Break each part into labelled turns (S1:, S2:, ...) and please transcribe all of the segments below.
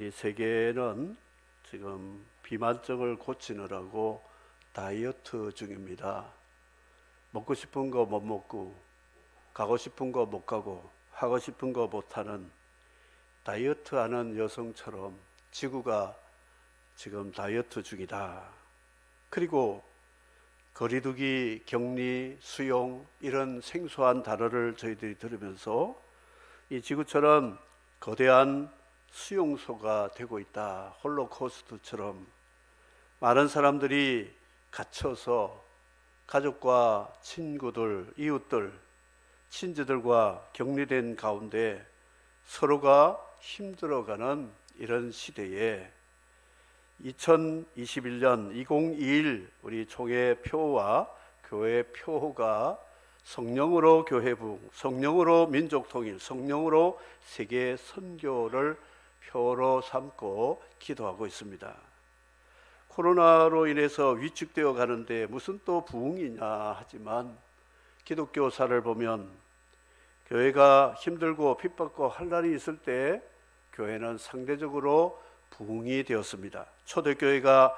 S1: 우리 세계는 지금 비만증을 고치느라고 다이어트 중입니다. 먹고 싶은 거 못 먹고, 가고 싶은 거 못 가고, 하고 싶은 거 못 하는 다이어트 하는 여성처럼 지구가 지금 다이어트 중이다. 그리고 거리두기, 격리, 수용 이런 생소한 단어를 저희들이 들으면서 이 지구처럼 거대한 수용소가 되고 있다. 홀로코스트처럼 많은 사람들이 갇혀서 가족과 친구들, 이웃들, 친지들과 격리된 가운데 서로가 힘들어가는 이런 시대에 2021년 2021 우리 총회 표와 교회 표가 성령으로 교회부흥, 성령으로 민족통일, 성령으로 세계 선교를 표로 삼고 기도하고 있습니다. 코로나로 인해서 위축되어 가는데 무슨 또 부흥이냐 하지만 기독교사를 보면 교회가 힘들고 핍박고 환난이 있을 때 교회는 상대적으로 부흥이 되었습니다. 초대교회가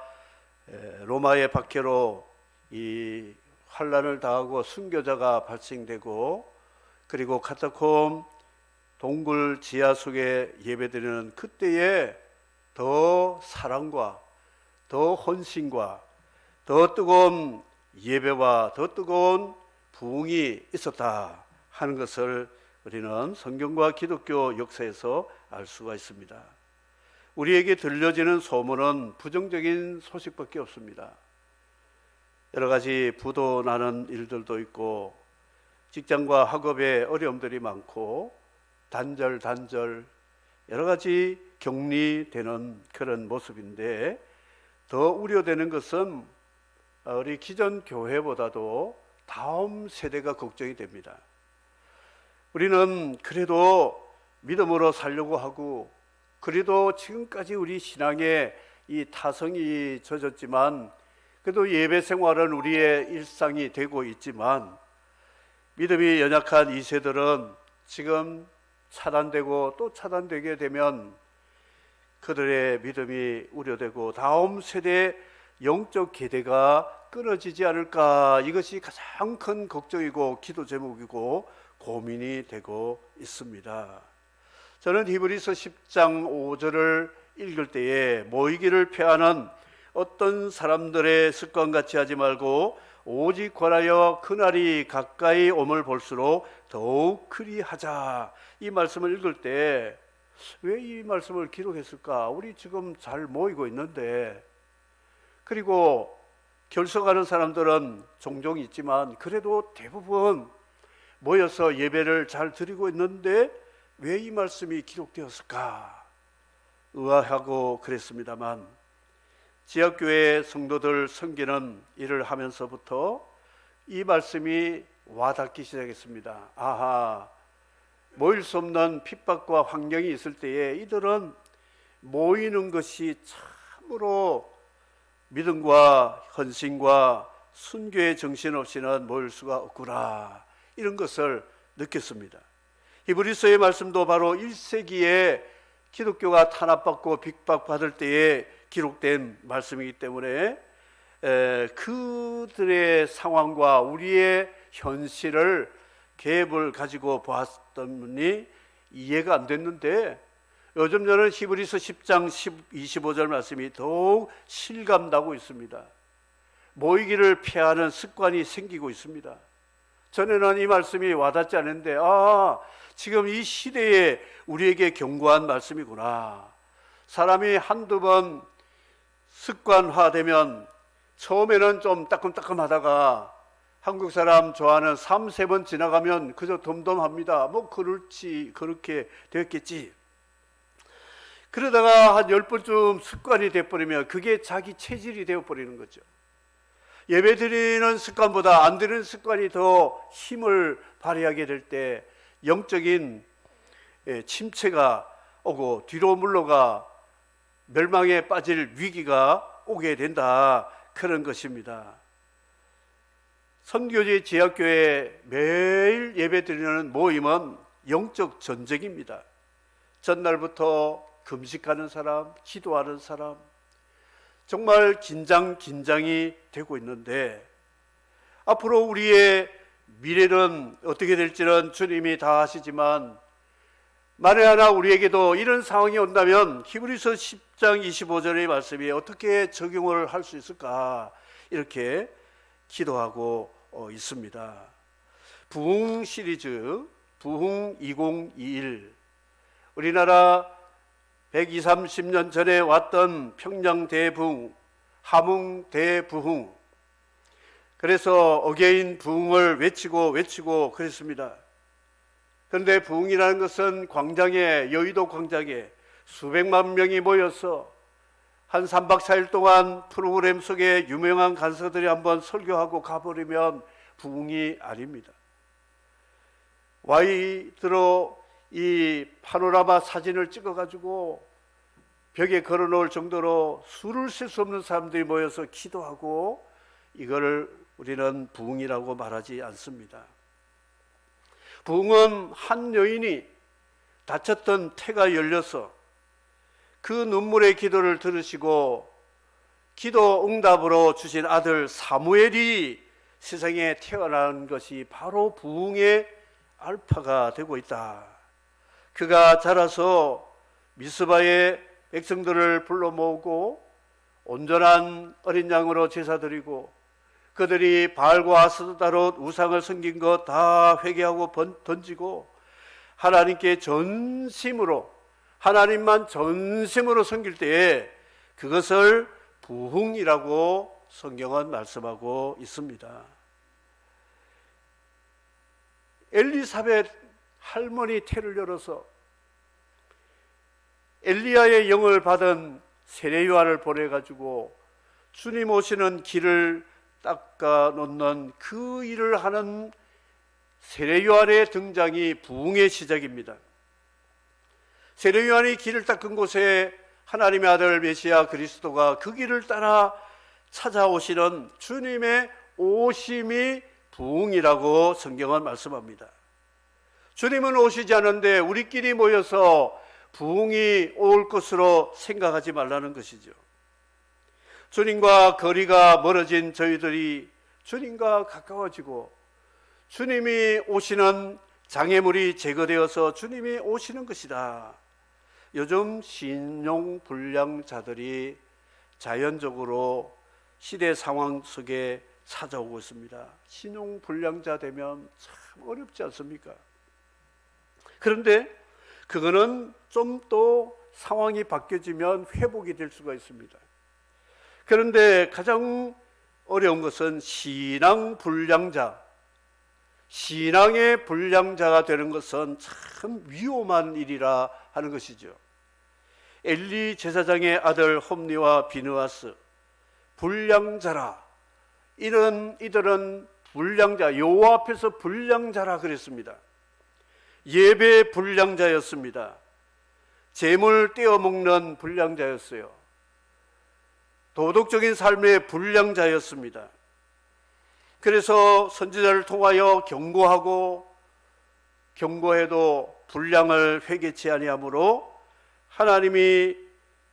S1: 로마의 박해로 이 환난을 당하고 순교자가 발생되고 그리고 카타콤 동굴 지하 속에 예배드리는 그때에 더 사랑과 더 헌신과 더 뜨거운 예배와 더 뜨거운 부흥이 있었다 하는 것을 우리는 성경과 기독교 역사에서 알 수가 있습니다. 우리에게 들려지는 소문은 부정적인 소식밖에 없습니다. 여러 가지 부도 나는 일들도 있고 직장과 학업에 어려움들이 많고 단절 여러 가지 격리되는 그런 모습인데 더 우려되는 것은 우리 기존 교회보다도 다음 세대가 걱정이 됩니다. 우리는 그래도 믿음으로 살려고 하고 그래도 지금까지 우리 신앙에 이 타성이 젖었지만 그래도 예배 생활은 우리의 일상이 되고 있지만 믿음이 연약한 이 세들은 지금 차단되고 또 차단되게 되면 그들의 믿음이 우려되고 다음 세대의 영적 계대가 끊어지지 않을까, 이것이 가장 큰 걱정이고 기도 제목이고 고민이 되고 있습니다. 저는 히브리서 10장 5절을 읽을 때에 모이기를 피하는 어떤 사람들의 습관같이 하지 말고 오직 권하여 그날이 가까이 오물 볼수록 더욱 그리하자, 이 말씀을 읽을 때 왜 이 말씀을 기록했을까? 우리 지금 잘 모이고 있는데, 그리고 결석하는 사람들은 종종 있지만 그래도 대부분 모여서 예배를 잘 드리고 있는데 왜 이 말씀이 기록되었을까? 의아하고 그랬습니다만 지역교회 성도들 섬기는 일을 하면서부터 이 말씀이 와닿기 시작했습니다. 아하, 모일 수 없는 핍박과 환경이 있을 때에 이들은 모이는 것이 참으로 믿음과 헌신과 순교의 정신 없이는 모일 수가 없구나, 이런 것을 느꼈습니다. 히브리서의 말씀도 바로 1세기에 기독교가 탄압받고 핍박받을 때에 기록된 말씀이기 때문에 그들의 상황과 우리의 현실을 갭을 가지고 보았더니 이해가 안 됐는데 요즘 저는 히브리서 10장 25절 말씀이 더욱 실감나고 있습니다. 모이기를 피하는 습관이 생기고 있습니다. 전에는 이 말씀이 와닿지 않는데 지금 이 시대에 우리에게 경고한 말씀이구나. 사람이 한두 번 습관화되면 처음에는 좀 따끔따끔하다가 한국 사람 좋아하는 3-4번 지나가면 그저 덤덤합니다. 뭐 그렇지, 그렇게 되었겠지. 그러다가 한 10번쯤 습관이 되어버리면 그게 자기 체질이 되어버리는 거죠. 예배 드리는 습관보다 안 드리는 습관이 더 힘을 발휘하게 될 때 영적인 침체가 오고 뒤로 물러가 멸망에 빠질 위기가 오게 된다, 그런 것입니다. 선교지 지역교회 매일 예배 드리는 모임은 영적 전쟁입니다. 전날부터 금식하는 사람, 기도하는 사람, 정말 긴장이 되고 있는데 앞으로 우리의 미래는 어떻게 될지는 주님이 다 아시지만 만에 하나 우리에게도 이런 상황이 온다면 히브리서 10장 25절의 말씀이 어떻게 적용을 할 수 있을까 이렇게 기도하고 있습니다. 부흥 시리즈 부흥 2021 우리나라 120, 30년 전에 왔던 평양 대부흥, 함흥 대부흥, 그래서 어게인 부흥을 외치고 그랬습니다. 그런데 부흥이라는 것은 광장에, 여의도 광장에 수백만 명이 모여서 한 3박 4일 동안 프로그램 속에 유명한 간사들이 한번 설교하고 가버리면 부흥이 아닙니다. 와이드로 이 파노라마 사진을 찍어가지고 벽에 걸어놓을 정도로 수를 셀 수 없는 사람들이 모여서 기도하고 이걸 우리는 부흥이라고 말하지 않습니다. 부흥은 한 여인이 다쳤던 태가 열려서 그 눈물의 기도를 들으시고 기도 응답으로 주신 아들 사무엘이 세상에 태어난 것이 바로 부흥의 알파가 되고 있다. 그가 자라서 미스바의 백성들을 불러 모으고 온전한 어린 양으로 제사 드리고 그들이 바알과 아스타롯 우상을 섬긴 것 다 회개하고 던지고 하나님께 전심으로 하나님만 전심으로 섬길 때에 그것을 부흥이라고 성경은 말씀하고 있습니다. 엘리사벳 할머니 태를 열어서 엘리야의 영을 받은 세례요한을 보내가지고 주님 오시는 길을 닦아 놓는 그 일을 하는 세례요한의 등장이 부흥의 시작입니다. 세례요한이 길을 닦은 곳에 하나님의 아들 메시아 그리스도가 그 길을 따라 찾아오시는 주님의 오심이 부흥이라고 성경은 말씀합니다. 주님은 오시지 않은데 우리끼리 모여서 부흥이 올 것으로 생각하지 말라는 것이죠. 주님과 거리가 멀어진 저희들이 주님과 가까워지고 주님이 오시는 장애물이 제거되어서 주님이 오시는 것이다. 요즘 신용불량자들이 자연적으로 시대 상황 속에 찾아오고 있습니다. 신용불량자 되면 참 어렵지 않습니까? 그런데 그거는 좀 더 상황이 바뀌어지면 회복이 될 수가 있습니다. 그런데 가장 어려운 것은 신앙불량자, 신앙의 불량자가 되는 것은 참 위험한 일이라 하는 것이죠. 엘리 제사장의 아들 홈리와 비느하스, 불량자라. 이들은 불량자, 여호와 앞에서 불량자라 그랬습니다. 예배 불량자였습니다. 재물 떼어먹는 불량자였어요. 도덕적인 삶의 불량자였습니다. 그래서 선지자를 통하여 경고해도 불량을 회개치 아니하므로 하나님이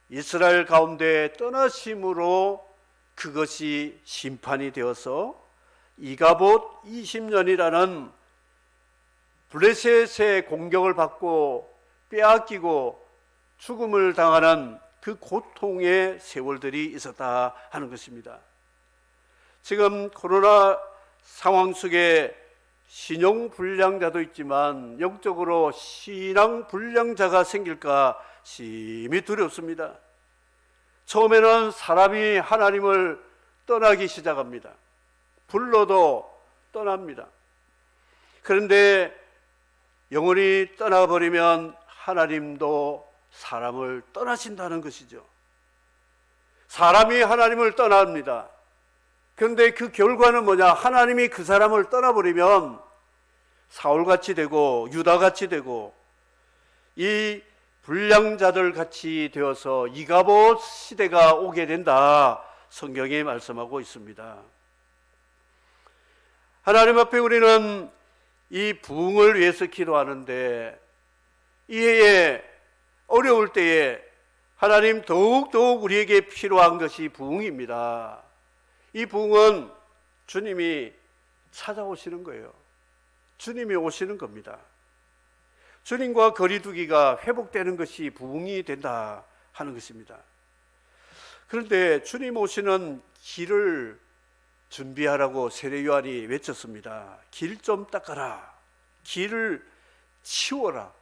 S1: 이스라엘 가운데 떠나심으로 그것이 심판이 되어서 이가봇 20년이라는 블레셋의 공격을 받고 빼앗기고 죽음을 당하는 그 고통의 세월들이 있었다 하는 것입니다. 지금 코로나 상황 속에 신용불량자도 있지만 영적으로 신앙불량자가 생길까 심히 두렵습니다. 처음에는 사람이 하나님을 떠나기 시작합니다. 불러도 떠납니다. 그런데 영혼이 떠나버리면 하나님도 사람을 떠나신다는 것이죠. 사람이 하나님을 떠납니다. 그런데 그 결과는 뭐냐? 하나님이 그 사람을 떠나버리면 사울같이 되고 유다같이 되고 이 불량자들 같이 되어서 이가봇 시대가 오게 된다. 성경이 말씀하고 있습니다. 하나님 앞에 우리는 이 부흥을 위해서 기도하는데 이해에 어려울 때에 하나님 더욱더욱 우리에게 필요한 것이 부흥입니다. 이 부흥은 주님이 찾아오시는 거예요. 주님이 오시는 겁니다. 주님과 거리두기가 회복되는 것이 부흥이 된다 하는 것입니다. 그런데 주님 오시는 길을 준비하라고 세례 요한이 외쳤습니다. 길 좀 닦아라. 길을 치워라.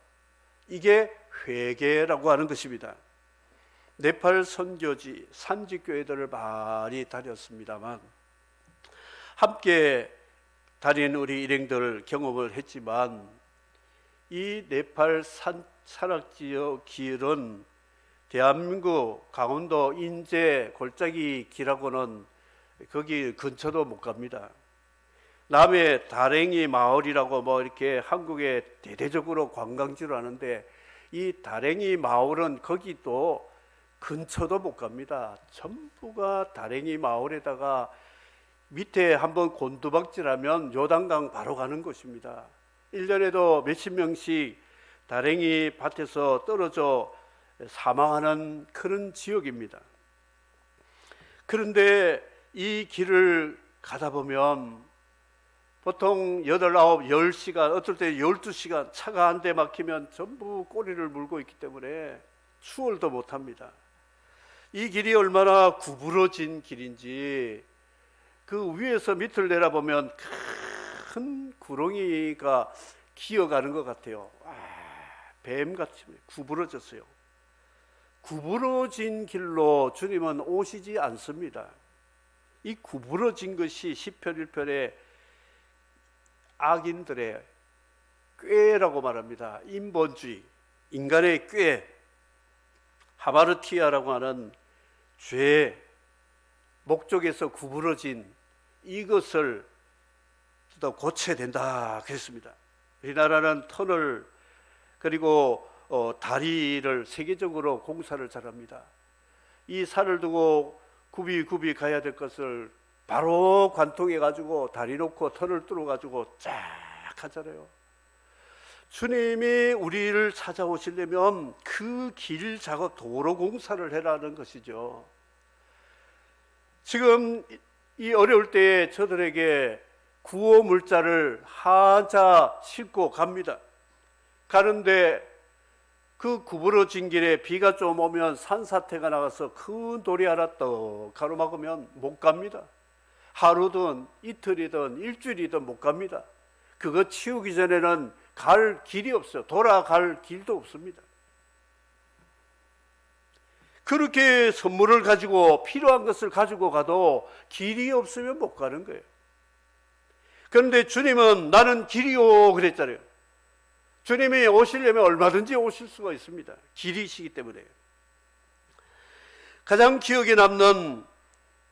S1: 이게 회개라고 하는 것입니다. 네팔 선교지, 산지교회들을 많이 다녔습니다만 함께 다닌 우리 일행들 경험을 했지만 이 네팔 산악지역 길은 대한민국 강원도 인제 골짜기 길하고는 거기 근처도 못 갑니다. 남해 다랭이 마을이라고 뭐 이렇게 한국에 대대적으로 관광지로 하는데 이 다랭이 마을은 거기도 근처도 못 갑니다. 전부가 다랭이 마을에다가 밑에 한번 곤두박질하면 요단강 바로 가는 곳입니다. 1년에도 몇십 명씩 다랭이 밭에서 떨어져 사망하는 그런 지역입니다. 그런데 이 길을 가다 보면 보통 8, 9, 10시간, 어떨 때 12시간 차가 한 대 막히면 전부 꼬리를 물고 있기 때문에 추월도 못합니다. 이 길이 얼마나 구부러진 길인지 그 위에서 밑을 내려보면 큰 구렁이가 기어가는 것 같아요. 뱀같이 구부러졌어요. 구부러진 길로 주님은 오시지 않습니다. 이 구부러진 것이 시편 1편에 악인들의 꾀라고 말합니다. 인본주의, 인간의 꾀, 하마르티아라고 하는 죄, 목적에서 구부러진 이것을 또 고쳐야 된다 그랬습니다. 우리나라는 터널 그리고 다리를 세계적으로 공사를 잘합니다. 이 산을 두고 굽이 가야 될 것을 바로 관통해 가지고 다리 놓고 터널 뚫어 가지고 쫙 하잖아요. 주님이 우리를 찾아오시려면 그 길 작업 도로 공사를 해라는 것이죠. 지금 이 어려울 때에 저들에게 구호 물자를 한자 싣고 갑니다. 가는데 그 구부러진 길에 비가 좀 오면 산사태가 나가서 큰 돌이 하나 떡 가로막으면 못 갑니다. 하루든 이틀이든 일주일이든 못 갑니다. 그거 치우기 전에는 갈 길이 없어요. 돌아갈 길도 없습니다. 그렇게 선물을 가지고 필요한 것을 가지고 가도 길이 없으면 못 가는 거예요. 그런데 주님은 나는 길이요 그랬잖아요. 주님이 오시려면 얼마든지 오실 수가 있습니다. 길이시기 때문에. 가장 기억에 남는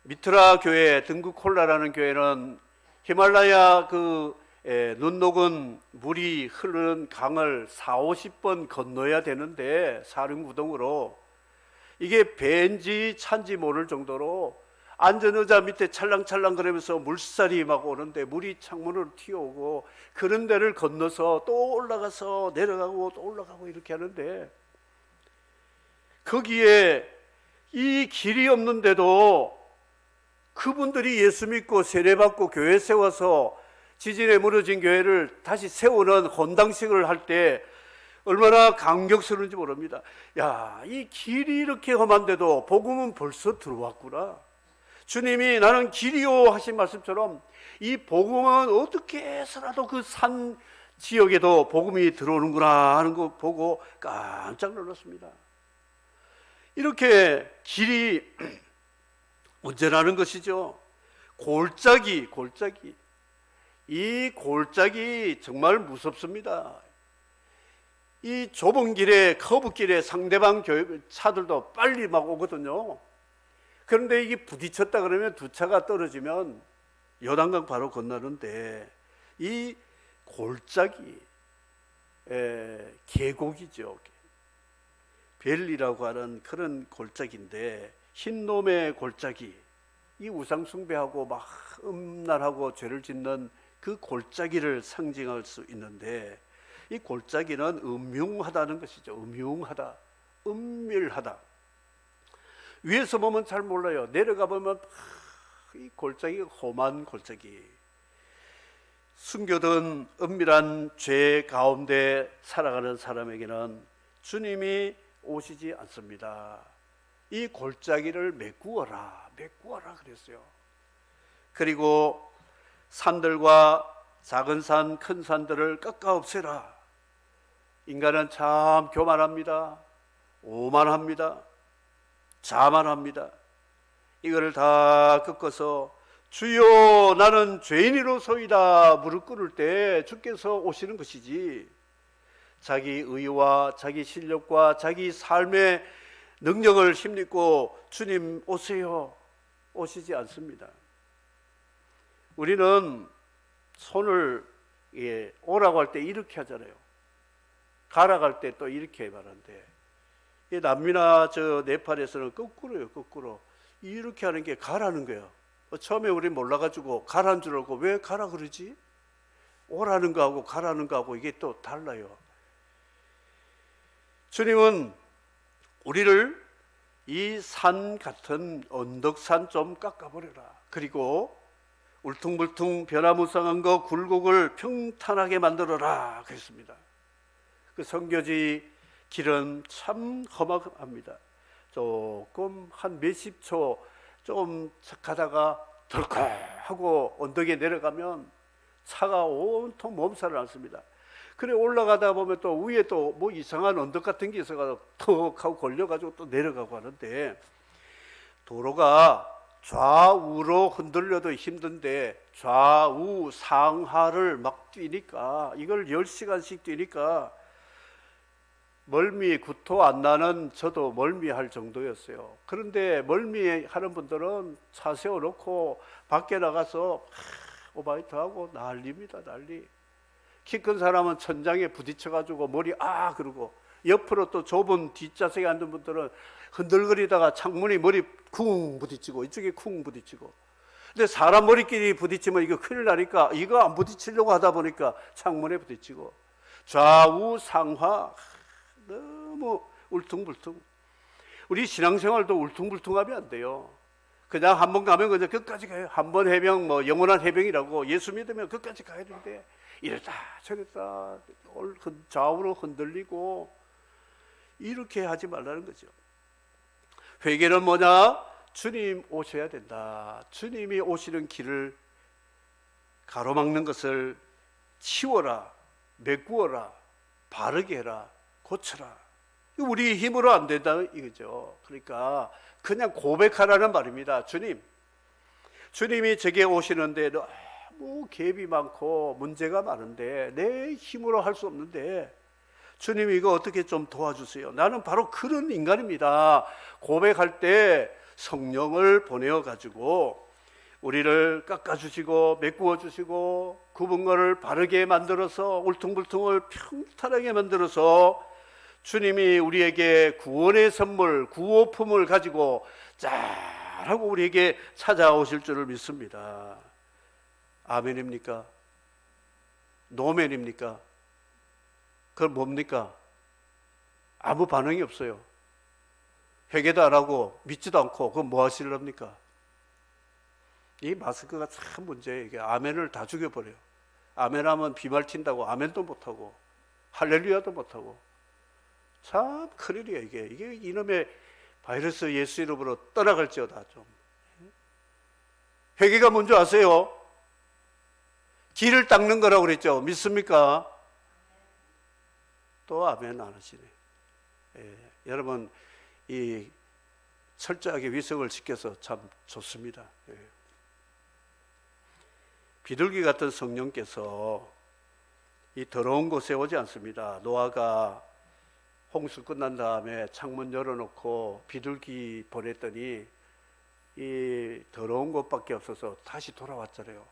S1: 미트라 교회, 등구콜라라는 교회는 히말라야 눈 녹은 물이 흐르는 강을 40-50번 건너야 되는데 사륜구동으로 이게 배인지 찬지 모를 정도로 안전의자 밑에 찰랑찰랑 거리면서 물살이 막 오는데 물이 창문으로 튀어오고 그런 데를 건너서 또 올라가서 내려가고 또 올라가고 이렇게 하는데 거기에 이 길이 없는데도 그분들이 예수 믿고 세례받고 교회 세워서 지진에 무너진 교회를 다시 세우는 헌당식을 할 때 얼마나 감격스러운지 모릅니다. 야, 이 길이 이렇게 험한데도 복음은 벌써 들어왔구나. 주님이 나는 길이요 하신 말씀처럼 이 복음은 어떻게 해서라도 그 산 지역에도 복음이 들어오는구나 하는 거 보고 깜짝 놀랐습니다. 이렇게 길이 언제라는 것이죠. 골짜기. 이 골짜기 정말 무섭습니다. 이 좁은 길에 커브길에 상대방 차들도 빨리 막 오거든요. 그런데 이게 부딪혔다 그러면 두 차가 떨어지면 요단강 바로 건너는데 이 골짜기 계곡이죠. 벨리라고 하는 그런 골짜기인데 흰놈의 골짜기, 이 우상숭배하고 막 음란하고 죄를 짓는 그 골짜기를 상징할 수 있는데 이 골짜기는 음흉하다는 것이죠. 음흉하다. 은밀하다. 위에서 보면 잘 몰라요. 내려가 보면 이 골짜기가 험한 골짜기. 숨겨둔 은밀한 죄 가운데 살아가는 사람에게는 주님이 오시지 않습니다. 이 골짜기를 메꾸어라, 메꾸어라 그랬어요. 그리고 산들과 작은 산, 큰 산들을 깎아 없애라. 인간은 참 교만합니다. 오만합니다. 자만합니다. 이거를 다 꺾어서 주여 나는 죄인이로소이다 무릎 꿇을 때 주께서 오시는 것이지, 자기 의와 자기 실력과 자기 삶의 능력을 힘입고 주님 오세요 오시지 않습니다. 우리는 손을 오라고 할 때 이렇게 하잖아요. 가라고 할 때 또 이렇게 말하는데, 이 남미나 저 네팔에서는 거꾸로요. 거꾸로 이렇게 하는 게 가라는 거예요. 처음에 우리 몰라가지고 가라는 줄 알고 왜 가라 그러지? 오라는 거하고 가라는 거하고 이게 또 달라요. 주님은 우리를 이 산 같은 언덕산 좀 깎아버려라. 그리고 울퉁불퉁 변화무쌍한 거 굴곡을 평탄하게 만들어라 그랬습니다. 그 성교지 길은 참 험악합니다. 조금 한 몇십 초 좀 가다가 덜컥 하고 언덕에 내려가면 차가 온통 몸살을 앓습니다. 그래 올라가다 보면 또 위에 또 뭐 이상한 언덕 같은 게 있어가지고 턱 하고 걸려가지고 또 내려가고 하는데, 도로가 좌우로 흔들려도 힘든데 좌우 상하를 막 뛰니까, 이걸 10시간씩 뛰니까 멀미 구토 안 나는 저도 멀미할 정도였어요. 그런데 멀미하는 분들은 차 세워놓고 밖에 나가서 오바이트하고 난리입니다. 난리. 키 큰 사람은 천장에 부딪혀가지고 머리 그러고, 옆으로 또 좁은 뒷좌석에 앉은 분들은 흔들거리다가 창문에 머리 쿵 부딪히고 이쪽에 쿵 부딪히고. 근데 사람 머리끼리 부딪히면 이거 큰일 나니까 이거 안 부딪히려고 하다 보니까 창문에 부딪히고, 좌우 상하 너무 울퉁불퉁. 우리 신앙생활도 울퉁불퉁하면 안 돼요. 그냥 한 번 가면 그냥 끝까지 가요. 한 번 해병, 뭐 영원한 해병이라고, 예수 믿으면 끝까지 가야 되는데 이랬다 저랬다 좌우로 흔들리고 이렇게 하지 말라는 거죠. 회개는 뭐냐? 주님 오셔야 된다. 주님이 오시는 길을 가로막는 것을 치워라, 메꾸어라, 바르게 해라, 고쳐라. 우리 힘으로 안 된다 이거죠. 그러니까 그냥 고백하라는 말입니다. 주님이 제게 오시는데 너무 갭이 많고 문제가 많은데 내 힘으로 할 수 없는데 주님 이거 어떻게 좀 도와주세요. 나는 바로 그런 인간입니다. 고백할 때 성령을 보내어 가지고 우리를 깎아주시고 메꾸어 주시고 굽은 거를 바르게 만들어서 울퉁불퉁을 평탄하게 만들어서 주님이 우리에게 구원의 선물, 구호품을 가지고 잘 하고 우리에게 찾아오실 줄을 믿습니다. 아멘입니까? 노멘입니까? 그건 뭡니까? 아무 반응이 없어요. 회개도 안 하고 믿지도 않고 그건 뭐 하시렵니까? 이 마스크가 참 문제예요. 이게 아멘을 다 죽여버려요. 아멘하면 비말 튄다고 아멘도 못하고 할렐루야도 못하고 참 큰일이에요. 이게 이놈의 바이러스 예수 이름으로 떠나갈지어다. 좀 회개가 뭔지 아세요? 길을 닦는 거라고 그랬죠. 믿습니까? 또 아멘 안 하시네. 여러분 이 철저하게 위생을 지켜서 참 좋습니다. 비둘기 같은 성령께서 이 더러운 곳에 오지 않습니다. 노아가 홍수 끝난 다음에 창문 열어놓고 비둘기 보냈더니 이 더러운 곳밖에 없어서 다시 돌아왔잖아요.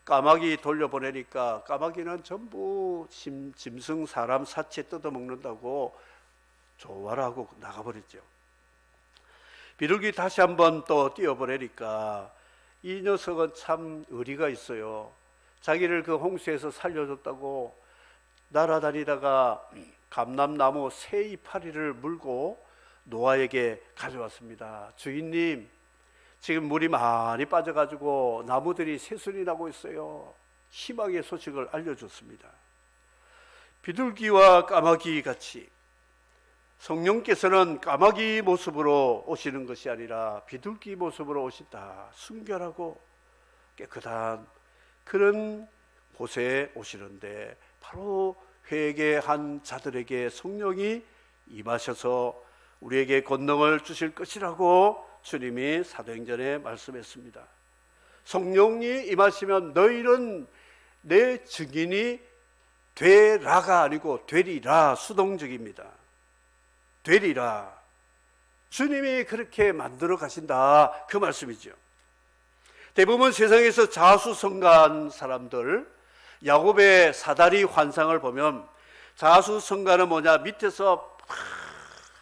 S1: 까마귀 돌려보내니까 까마귀는 전부 짐승 사람 사체 뜯어먹는다고 조화를 하고 나가버렸죠. 비둘기 다시 한번 또 띄워보내니까 이 녀석은 참 의리가 있어요. 자기를 그 홍수에서 살려줬다고 날아다니다가 감람나무 새 이파리를 물고 노아에게 가져왔습니다. 주인님, 지금 물이 많이 빠져가지고 나무들이 새순이 나고 있어요. 희망의 소식을 알려줬습니다. 비둘기와 까마귀 같이 성령께서는 까마귀 모습으로 오시는 것이 아니라 비둘기 모습으로 오신다. 순결하고 깨끗한 그런 곳에 오시는데 바로 회개한 자들에게 성령이 임하셔서 우리에게 권능을 주실 것이라고 주님이 사도행전에 말씀했습니다. 성령이 임하시면 너희는 내 증인이 되라가 아니고 되리라, 수동적입니다. 되리라. 주님이 그렇게 만들어 가신다, 그 말씀이죠. 대부분 세상에서 자수성가한 사람들, 야곱의 사다리 환상을 보면 자수성가는 뭐냐, 밑에서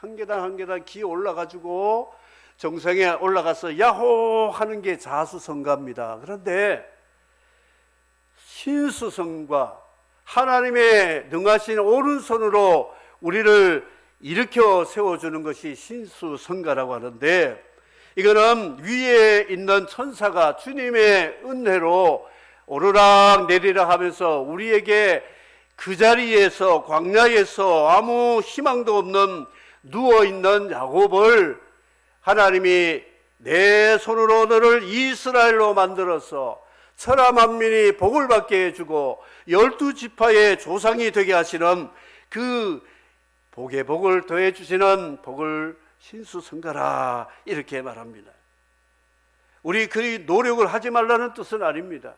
S1: 한 계단 한 계단 기어 올라가지고 정상에 올라가서 야호 하는 게 자수성가입니다. 그런데 신수성가, 하나님의 능하신 오른손으로 우리를 일으켜 세워주는 것이 신수성가라고 하는데, 이거는 위에 있는 천사가 주님의 은혜로 오르락 내리락 하면서 우리에게 그 자리에서, 광야에서 아무 희망도 없는 누워있는 야곱을 하나님이 내 손으로 너를 이스라엘로 만들어서 천하 만민이 복을 받게 해주고 12지파의 조상이 되게 하시는 그 복에 복을 더해 주시는 복을 신수성가라, 이렇게 말합니다. 우리 그 노력을 하지 말라는 뜻은 아닙니다.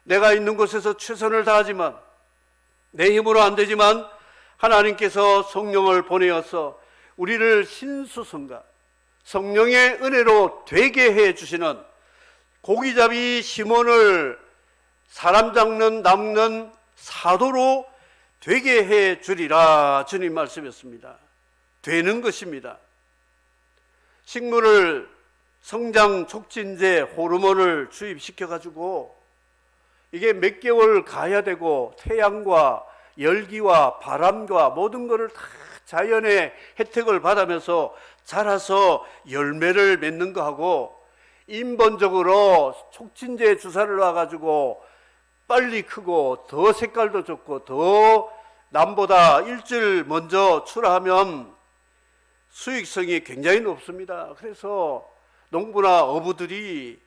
S1: 내가 있는 곳에서 최선을 다하지만, 내 힘으로 안 되지만 하나님께서 성령을 보내어서 우리를 신수성가, 성령의 은혜로 되게 해 주시는 고기잡이 시몬을 사람 낚는 사도로 되게 해 주리라, 주님 말씀이었습니다. 되는 것입니다. 식물을 성장 촉진제 호르몬을 주입시켜 가지고 이게 몇 개월 가야 되고, 태양과 열기와 바람과 모든 것을 다 자연의 혜택을 받으면서 자라서 열매를 맺는 거하고, 인본적으로 촉진제 주사를 놔가지고 빨리 크고 더 색깔도 좋고 더 남보다 일주일 먼저 출하하면 수익성이 굉장히 높습니다. 그래서 농부나 어부들이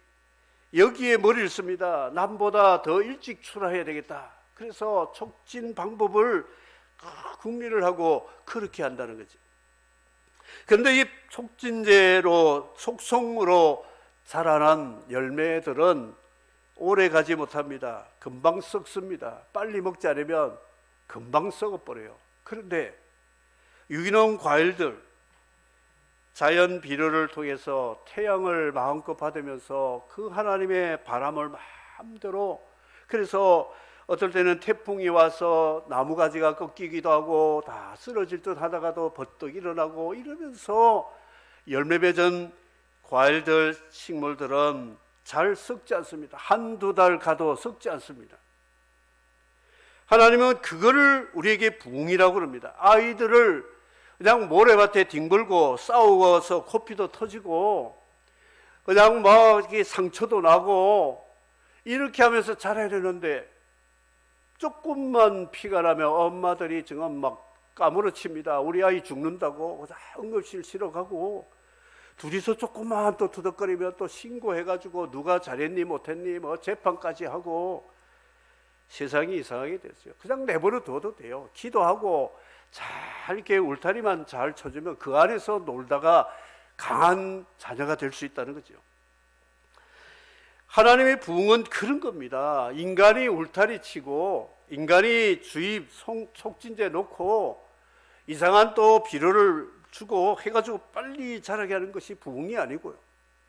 S1: 여기에 머리를 씁니다. 남보다 더 일찍 출하해야 되겠다. 그래서 촉진 방법을 궁리를 하고 그렇게 한다는 거지. 그런데 이 촉진제로, 속성으로 자라난 열매들은 오래 가지 못합니다. 금방 썩습니다. 빨리 먹지 않으면 금방 썩어버려요. 그런데 유기농 과일들, 자연 비료를 통해서 태양을 마음껏 받으면서 그 하나님의 바람을 마음대로, 그래서 어떨 때는 태풍이 와서 나무가지가 꺾이기도 하고 다 쓰러질 듯 하다가도 버떡 일어나고 이러면서 열매 맺은 과일들, 식물들은 잘 썩지 않습니다. 한두 달 가도 썩지 않습니다. 하나님은 그거를 우리에게 부흥이라고 그럽니다. 아이들을 그냥 모래밭에 뒹굴고 싸우어서 코피도 터지고 그냥 막 이렇게 상처도 나고 이렇게 하면서 자라려는데, 조금만 피가 나면 엄마들이 지금 막 까무러칩니다. 우리 아이 죽는다고 응급실 실어가고, 둘이서 조금만 또 투덕거리면 또 신고해가지고 누가 잘했니 못했니 뭐 재판까지 하고, 세상이 이상하게 됐어요. 그냥 내버려 둬도 돼요. 기도하고 잘 이렇게 울타리만 잘 쳐주면 그 안에서 놀다가 강한 자녀가 될 수 있다는 거죠. 하나님의 부흥은 그런 겁니다. 인간이 울타리 치고 인간이 주입 촉진제 놓고 이상한 또 비료를 주고 해가지고 빨리 자라게 하는 것이 부흥이 아니고요.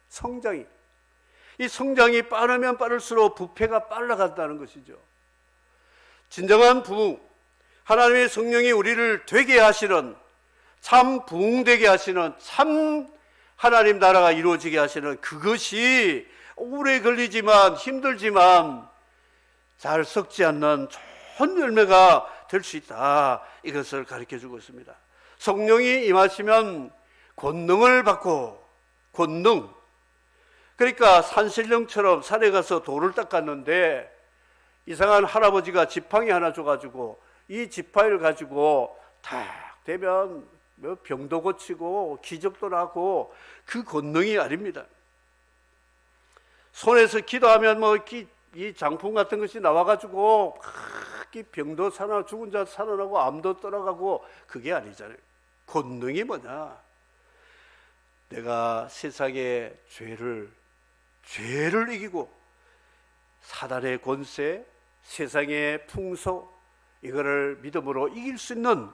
S1: 성장이. 이 성장이 빠르면 빠를수록 부패가 빨라간다는 것이죠. 진정한 부흥, 하나님의 성령이 우리를 되게 하시는, 참 부흥되게 하시는, 참 하나님 나라가 이루어지게 하시는, 그것이 오래 걸리지만 힘들지만 잘 썩지 않는 좋은 열매가 될 수 있다, 이것을 가르쳐 주고 있습니다. 성령이 임하시면 권능을 받고, 권능. 그러니까 산신령처럼 산에 가서 돌을 닦았는데 이상한 할아버지가 지팡이 하나 줘가지고 이 지팡이를 가지고 탁 대면 병도 고치고 기적도 나고, 그 권능이 아닙니다. 손에서 기도하면 이 장풍 같은 것이 나와가지고 이 병도 살아나, 죽은 자 살아나고 암도 떠나가고, 그게 아니잖아요. 권능이 뭐냐? 내가 세상의 죄를 이기고 사단의 권세, 세상의 풍속, 이거를 믿음으로 이길 수 있는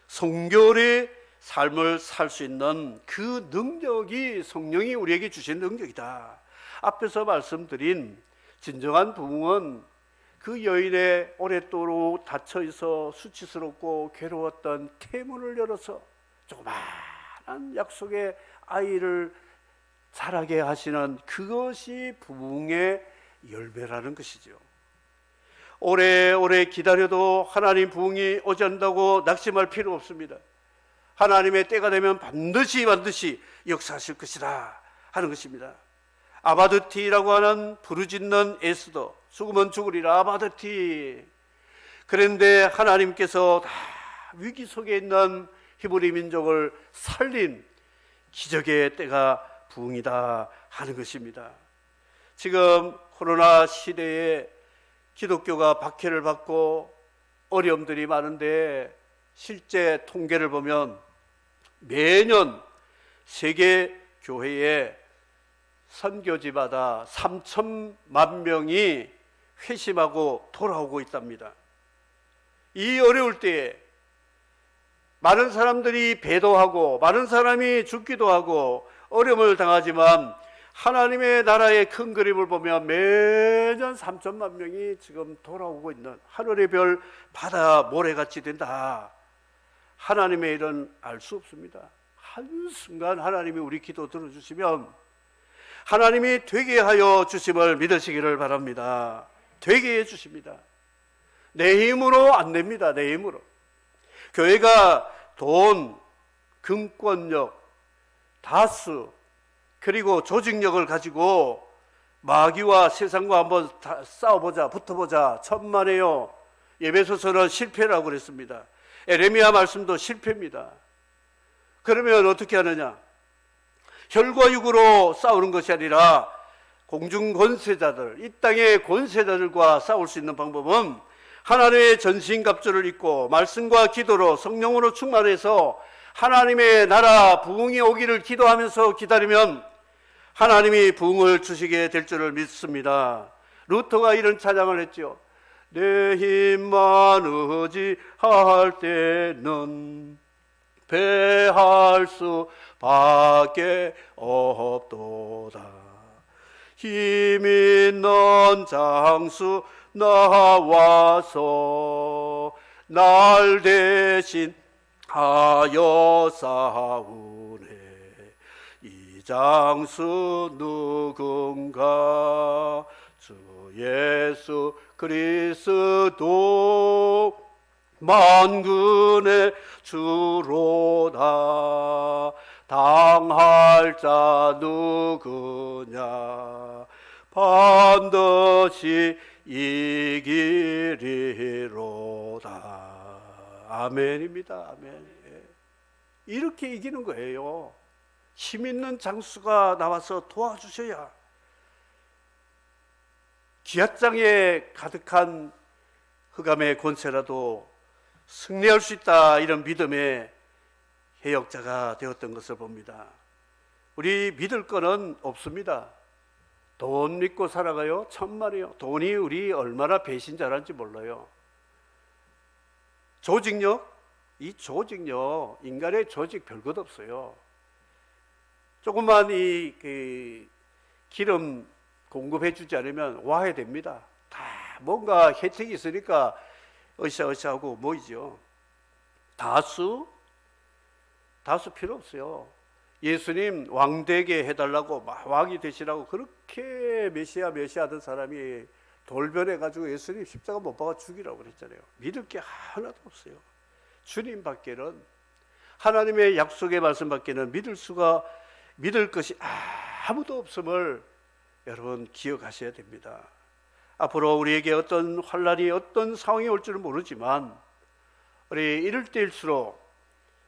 S1: 성결의 삶을 살 수 있는 그 능력이 성령이 우리에게 주신 능력이다. 앞에서 말씀드린 진정한 부흥은 그 여인의 오랫도록 닫혀있어 수치스럽고 괴로웠던 태문을 열어서 조그마한 약속의 아이를 자라게 하시는, 그것이 부흥의 열매라는 것이죠. 오래오래 기다려도 하나님 부흥이 오지 않는다고 낙심할 필요 없습니다. 하나님의 때가 되면 반드시 역사하실 것이다 하는 것입니다. 아바드티라고 하는 부르짖는 에스더, 죽으면 죽으리라 아바드티. 그런데 하나님께서 다 위기 속에 있는 히브리 민족을 살린 기적의 때가 부흥이다 하는 것입니다. 지금 코로나 시대에 기독교가 박해를 받고 어려움들이 많은데, 실제 통계를 보면 매년 세계 교회에 선교지마다 3천만 명이 회심하고 돌아오고 있답니다. 이 어려울 때에 많은 사람들이 배도하고 많은 사람이 죽기도 하고 어려움을 당하지만, 하나님의 나라의 큰 그림을 보면 매년 3천만 명이 지금 돌아오고 있는, 하늘의 별 바다 모래같이 된다. 하나님의 일은 알 수 없습니다. 한순간 하나님이 우리 기도 들어주시면 하나님이 되게 하여 주심을 믿으시기를 바랍니다. 되게 해 주십니다. 내 힘으로 안 됩니다. 내 힘으로. 교회가 돈, 금권력, 다수, 그리고 조직력을 가지고 마귀와 세상과 한번 싸워보자, 붙어보자, 천만에요. 에베소서는 실패라고 그랬습니다. 에레미야 말씀도 실패입니다. 그러면 어떻게 하느냐? 혈과 육으로 싸우는 것이 아니라 공중 권세자들, 이 땅의 권세자들과 싸울 수 있는 방법은 하나님의 전신갑주를 입고 말씀과 기도로 성령으로 충만해서 하나님의 나라 부흥이 오기를 기도하면서 기다리면 하나님이 부흥을 주시게 될 줄을 믿습니다. 루터가 이런 찬양을 했죠. 내 힘만 의지할 때는 패할 수밖에 없도다. 힘 있는 장수 나와서 날 대신 하여 싸우네. 이 장수 누군가? 주 예수 그리스도 만군의 주로다. 당할 자 누구냐? 반드시 이기리로다. 아멘입니다. 아멘. 이렇게 이기는 거예요. 힘 있는 장수가 나와서 도와주셔야, 기앗장에 가득한 흑암의 권세라도 승리할 수 있다, 이런 믿음의 해역자가 되었던 것을 봅니다. 우리 믿을 거는 없습니다. 돈 믿고 살아가요? 천만에요. 돈이 우리 얼마나 배신자란지 몰라요. 조직력? 이 조직력, 인간의 조직 별것 없어요. 조금만 기름 공급해 주지 않으면 와야 됩니다. 다 뭔가 혜택이 있으니까 으쌰으쌰하고 모이죠. 다수 필요 없어요. 예수님 왕 되게 해달라고, 왕이 되시라고 그렇게 메시아 하던 사람이 돌변해가지고 예수님 십자가 못 박아 죽이라고 그랬잖아요. 믿을 게 하나도 없어요. 주님 밖에는 하나님의 약속의 말씀밖에는 믿을 것이 아무도 없음을 여러분 기억하셔야 됩니다. 앞으로 우리에게 어떤 환난이 어떤 상황이 올 줄은 모르지만 우리 이럴 때일수록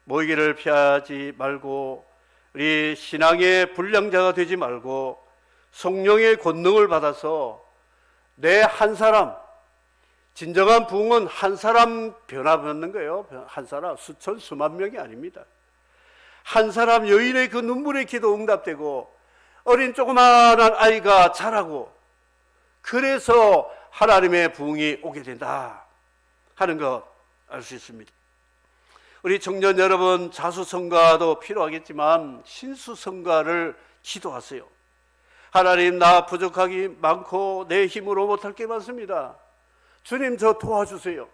S1: 모이기를 피하지 말고 우리 신앙의 불량자가 되지 말고 성령의 권능을 받아서 내 한 사람, 진정한 부흥은 한 사람 변화받는 거예요. 한 사람, 수천 수만 명이 아닙니다. 한 사람 여인의 그 눈물의 기도 응답되고 어린 조그마한 아이가 자라고 그래서 하나님의 부흥이 오게 된다 하는 것 알 수 있습니다. 우리 청년 여러분, 자수성가도 필요하겠지만 신수성가를 기도하세요. 하나님, 나 부족하기 많고 내 힘으로 못할 게 많습니다. 주님, 저 도와주세요.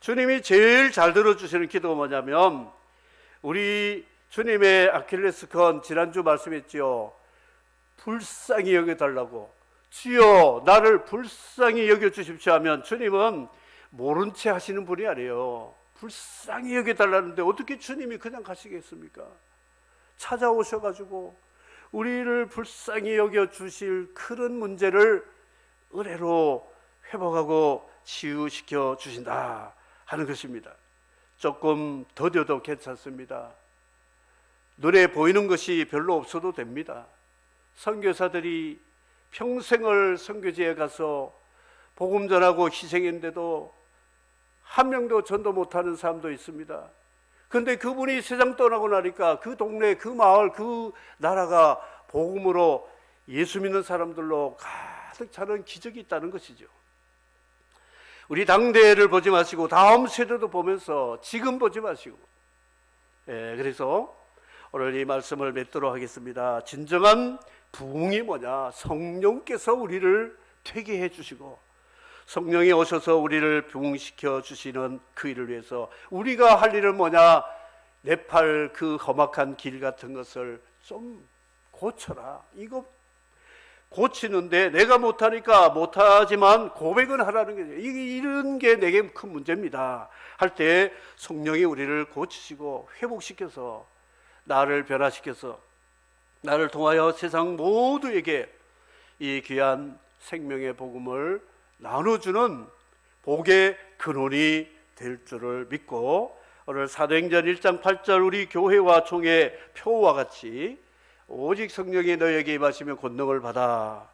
S1: 주님이 제일 잘 들어주시는 기도가 뭐냐면 우리 주님의 아킬레스건 지난주 말씀했죠. 불쌍히 여겨달라고. 주여 나를 불쌍히 여겨주십시오 하면 주님은 모른 채 하시는 분이 아니에요. 불쌍히 여겨달라는데 어떻게 주님이 그냥 가시겠습니까? 찾아오셔가지고 우리를 불쌍히 여겨주실 그런 문제를 은혜로 회복하고 치유시켜 주신다 하는 것입니다. 조금 더뎌도 괜찮습니다. 눈에 보이는 것이 별로 없어도 됩니다. 선교사들이 평생을 선교지에 가서 복음 전하고 희생했는데도 한 명도 전도 못하는 사람도 있습니다. 그런데 그분이 세상 떠나고 나니까 그 동네, 그 마을, 그 나라가 복음으로 예수 믿는 사람들로 가득 차는 기적이 있다는 것이죠. 우리 당대를 보지 마시고 다음 세대도 보면서 지금 보지 마시고, 그래서 오늘 이 말씀을 맺도록 하겠습니다. 진정한 부흥이 뭐냐? 성령께서 우리를 되게 해주시고 성령이 오셔서 우리를 부흥시켜 주시는 그 일을 위해서 우리가 할 일은 뭐냐? 네팔 그 험악한 길 같은 것을 좀 고쳐라. 이거 고치는데 내가 못하니까 못하지만 고백은 하라는 거죠. 이런 게 내게 큰 문제입니다 할 때 성령이 우리를 고치시고 회복시켜서 나를 변화시켜서 나를 통하여 세상 모두에게 이 귀한 생명의 복음을 나눠주는 복의 근원이 될 줄을 믿고 오늘 사도행전 1장 8절 우리 교회와 총회 표와 같이 오직 성령이 너에게 임하시면 권능을 받아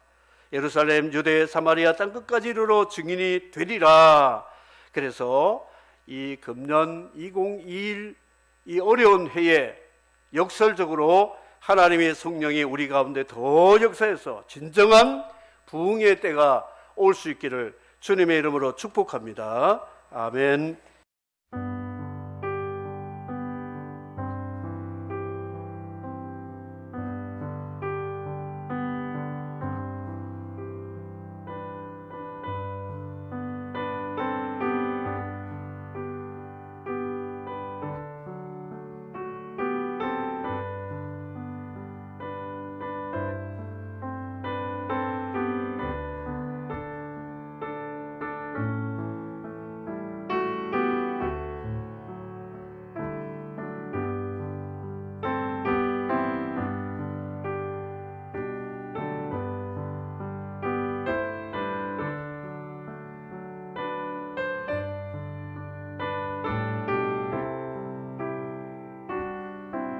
S1: 예루살렘, 유대, 사마리아 땅끝까지 이르러 증인이 되리라. 그래서 이 금년 2021 이 어려운 해에 역설적으로 하나님의 성령이 우리 가운데 더 역사해서 진정한 부흥의 때가 올 수 있기를 주님의 이름으로 축복합니다. 아멘.